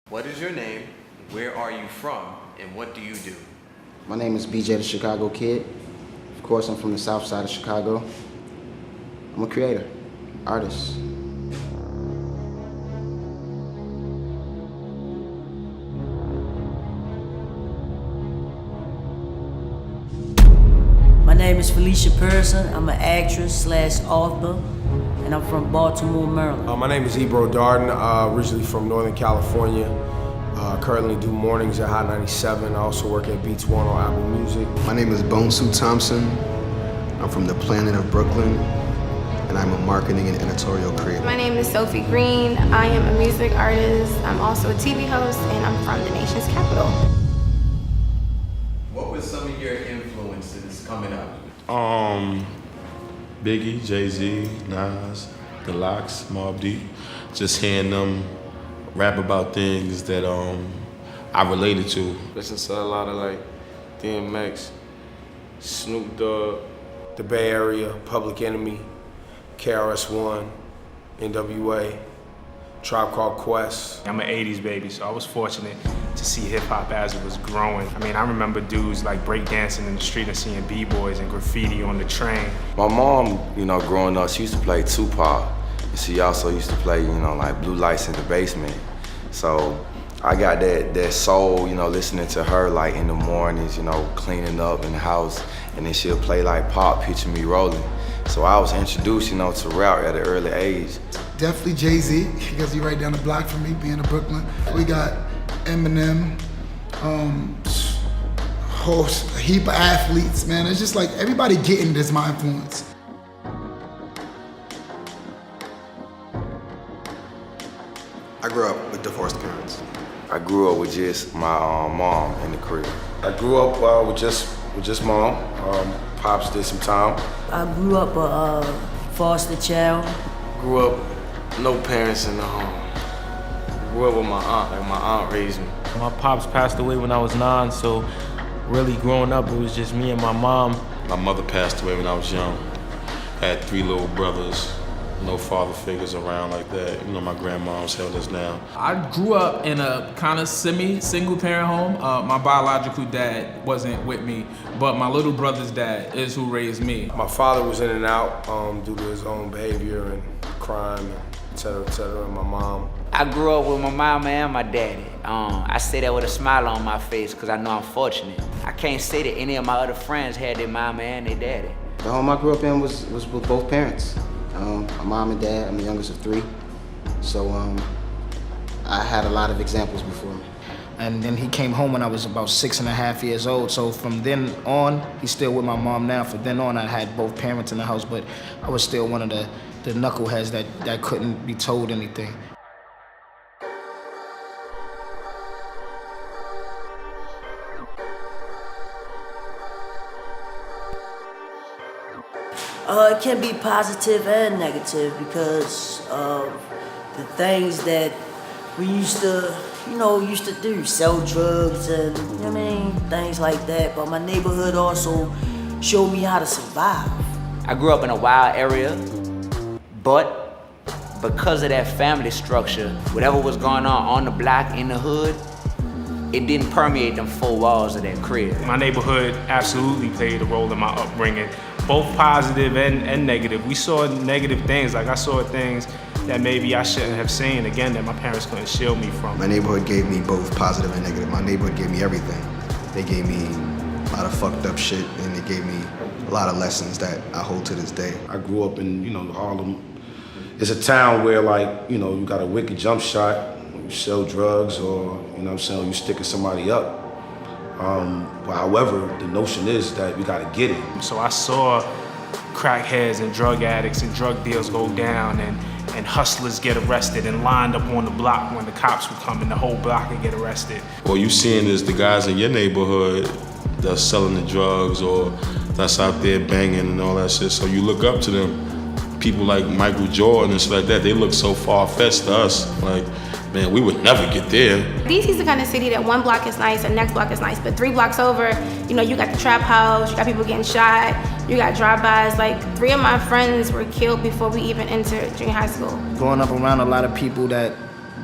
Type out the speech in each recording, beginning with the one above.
What is your name, where are you from, and what do you do? My name is BJ the Chicago Kid. Of course, I'm from the south side of Chicago. I'm a creator, artist. My name is Felicia Pearson. I'm an actress / author, and I'm from Baltimore, Maryland. My name is Ebro Darden, originally from Northern California. Currently do mornings at Hot 97. I also work at Beats One on Apple Music. My name is Bonsu Thompson. I'm from the planet of Brooklyn, and I'm a marketing and editorial creator. My name is Sophie Green. I am a music artist. I'm also a TV host, and I'm from the nation's capital. What were some of your influences coming up? Biggie, Jay-Z, Nas, The Lox, Mobb Deep. Just hearing them rap about things that I related to. Listen to a lot of like DMX, Snoop Dogg, The Bay Area, Public Enemy, KRS-One, NWA, Tribe Called Quest. I'm an 80s baby, so I was fortunate to see hip-hop as it was growing. I mean, I remember dudes like breakdancing in the street and seeing b-boys and graffiti on the train. My mom, growing up, she used to play Tupac. And she also used to play, like Blue Lights in the Basement. So I got that soul, listening to her like in the mornings, cleaning up in the house, and then she'll play like Pop, Picture Me Rolling. So I was introduced, to rap at an early age. Definitely Jay-Z, because he's right down the block from me, being in Brooklyn. We got Eminem, whole heap of athletes, man. It's just like everybody getting this my influence. I grew up with divorced parents. I grew up with just my mom in the crib. I grew up with just mom. Pops did some time. I grew up a foster child. Grew up no parents in the home. Grew up with my aunt, like my aunt raised me. My pops passed away when I was 9, so really growing up, it was just me and my mom. My mother passed away when I was young. I had 3 little brothers. No father figures around like that. My grandmom's held us down. I grew up in a kind of semi-single parent home. My biological dad wasn't with me, but my little brother's dad is who raised me. My father was in and out due to his own behavior and crime, et cetera, and my mom. I grew up with my mama and my daddy. I say that with a smile on my face because I know I'm fortunate. I can't say that any of my other friends had their mama and their daddy. The home I grew up in was with both parents. My mom and dad. I'm the youngest of 3. So I had a lot of examples before me. And then he came home when I was about 6.5 years old. So from then on, he's still with my mom now. From then on, I had both parents in the house, but I was still one of the knuckleheads that couldn't be told anything. It can be positive and negative because of the things that we used to do, sell drugs and, things like that. But my neighborhood also showed me how to survive. I grew up in a wild area, but because of that family structure, whatever was going on the block, in the hood, it didn't permeate them 4 walls of that crib. My neighborhood absolutely played a role in my upbringing, both positive and negative. We saw negative things, like I saw things that maybe I shouldn't have seen, again, that my parents couldn't shield me from. My neighborhood gave me both positive and negative. My neighborhood gave me everything. They gave me a lot of fucked up shit, and they gave me a lot of lessons that I hold to this day. I grew up in, Harlem. It's a town where, you got a wicked jump shot, you sell drugs, or, you sticking somebody up. But however, the notion is that we gotta get it. So I saw crackheads and drug addicts and drug deals go down, and hustlers get arrested and lined up on the block when the cops would come, and the whole block would get arrested. All you seeing is the guys in your neighborhood that's selling the drugs or that's out there banging and all that shit. So you look up to them. People like Michael Jordan and stuff like that, they look so far-fetched to us. Like, man, we would never get there. DC's the kind of city that one block is nice, the next block is nice, but 3 blocks over, you got the trap house, you got people getting shot, you got drive-bys. Like, 3 of my friends were killed before we even entered junior high school. Growing up around a lot of people that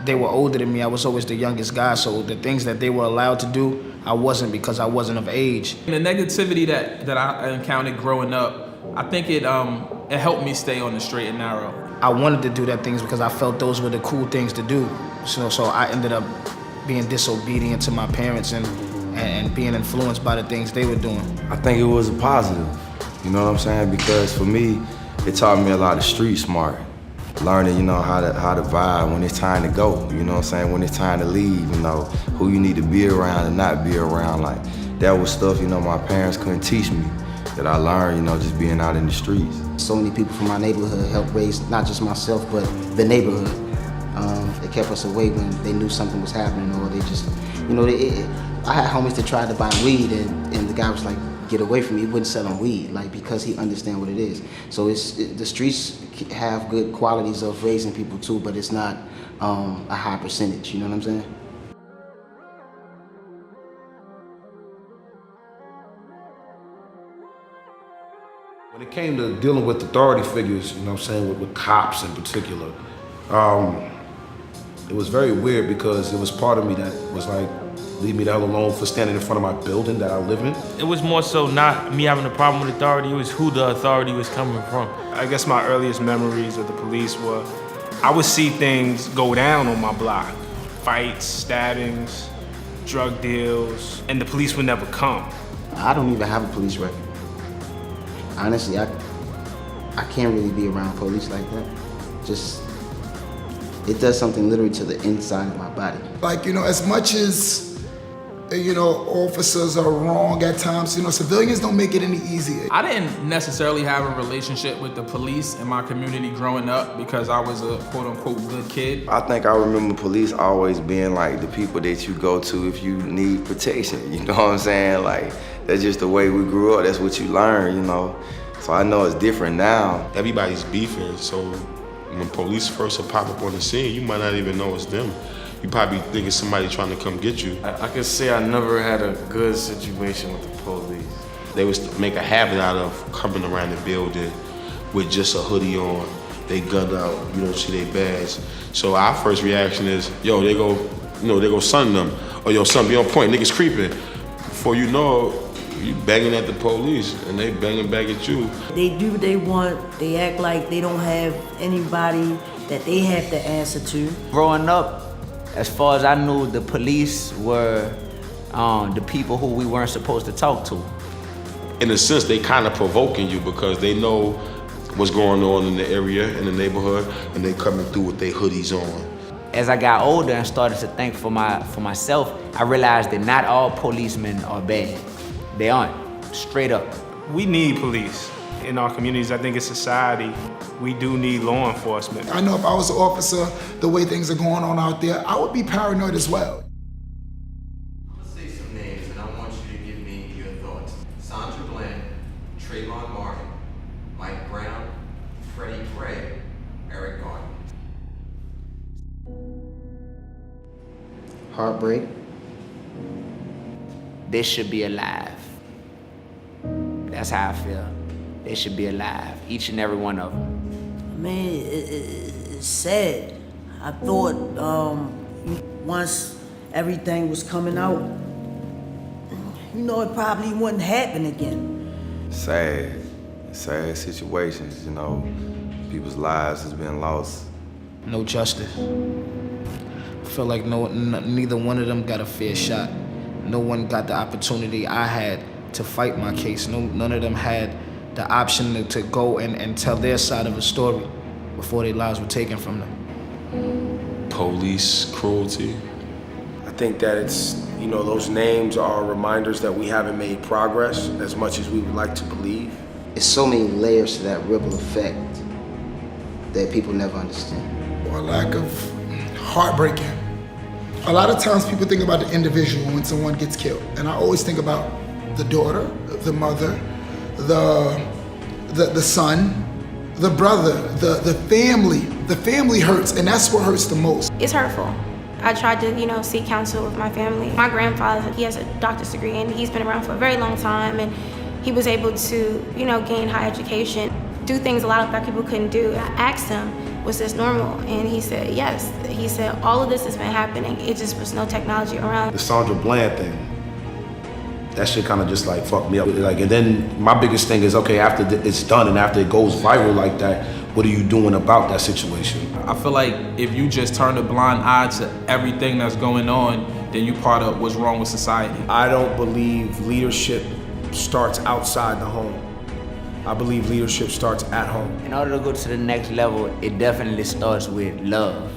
they were older than me. I was always the youngest guy, so the things that they were allowed to do, I wasn't because I wasn't of age. The negativity that I encountered growing up, I think it helped me stay on the straight and narrow. I wanted to do that things because I felt those were the cool things to do. So I ended up being disobedient to my parents and being influenced by the things they were doing. I think it was a positive, you know what I'm saying? Because for me, it taught me a lot of street smart. Learning, you know, how to vibe when it's time to go, you know what I'm saying? When it's time to leave, you know, who you need to be around and not be around. Like, that was stuff, you know, my parents couldn't teach me that I learned, you know, just being out in the streets. So many people from my neighborhood helped raise not just myself, but the neighborhood. They kept us away when they knew something was happening, or they just, you know, I had homies that tried to buy weed, and the guy was like, get away from me. He wouldn't sell them weed, like, because he understands what it is. So the streets have good qualities of raising people too, but it's not a high percentage, you know what I'm saying? When it came to dealing with authority figures, you know what I'm saying, with cops in particular, it was very weird because it was part of me that was like, leave me the hell alone for standing in front of my building that I live in. It was more so not me having a problem with authority, it was who the authority was coming from. I guess my earliest memories of the police were, I would see things go down on my block. Fights, stabbings, drug deals, and the police would never come. I don't even have a police record. Honestly, I can't really be around police like that. Just, it does something literally to the inside of my body. Like, you know, as much as, you know, officers are wrong at times, you know, civilians don't make it any easier. I didn't necessarily have a relationship with the police in my community growing up because I was a quote-unquote good kid. I think I remember police always being like the people that you go to if you need protection, you know what I'm saying? Like, that's just the way we grew up, that's what you learn, you know? So I know it's different now. Everybody's beefing, so when police first will pop up on the scene, you might not even know it's them. You probably think it's somebody trying to come get you. I can say I never had a good situation with the police. They was to make a habit out of coming around the building with just a hoodie on, they gunned out, you don't see their badge. So our first reaction is, yo, they go sun them. Or yo, son, be on point, niggas creeping. Before you know, you banging at the police and they banging back at you. They do what they want. They act like they don't have anybody that they have to answer to. Growing up, as far as I knew, the police were the people who we weren't supposed to talk to. In a sense, they kind of provoking you because they know what's going on in the area, in the neighborhood, and they coming through with their hoodies on. As I got older and started to think for myself, I realized that not all policemen are bad. They aren't, straight up. We need police in our communities. I think as society, we do need law enforcement. I know if I was an officer, the way things are going on out there, I would be paranoid as well. I'm gonna say some names and I want you to give me your thoughts. Sandra Bland, Trayvon Martin, Mike Brown, Freddie Gray, Eric Garner. Heartbreak. They should be alive. That's how I feel. They should be alive, each and every one of them. Man, it's sad. I thought once everything was coming out, you know, it probably wouldn't happen again. Sad situations, you know. People's lives has been lost. No justice. I feel like neither one of them got a fair shot. No one got the opportunity I had to fight my case. None of them had the option to go and tell their side of the story before their lives were taken from them. Police cruelty. I think that it's, you know, those names are reminders that we haven't made progress as much as we would like to believe. It's so many layers to that ripple effect that people never understand. Or lack of heartbreaking. A lot of times people think about the individual when someone gets killed. And I always think about the daughter, the mother, the son, the brother, the family. The family hurts, and that's what hurts the most. It's hurtful. I tried to, you know, seek counsel with my family. My grandfather, he has a doctor's degree and he's been around for a very long time, and he was able to, you know, gain high education, do things a lot of black people couldn't do. I asked him, was this normal? And he said, yes. He said, all of this has been happening. It just was no technology around. The Sandra Bland thing, that shit kind of just like fucked me up. Like, and then my biggest thing is, okay, after it's done and after it goes viral like that, what are you doing about that situation? I feel like if you just turn a blind eye to everything that's going on, then you part of what's wrong with society. I don't believe leadership starts outside the home. I believe leadership starts at home. In order to go to the next level, it definitely starts with love,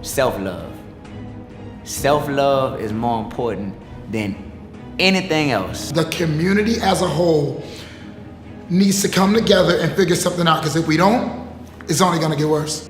self-love. Self-love is more important than anything else. The community as a whole needs to come together and figure something out, because if we don't, it's only gonna get worse.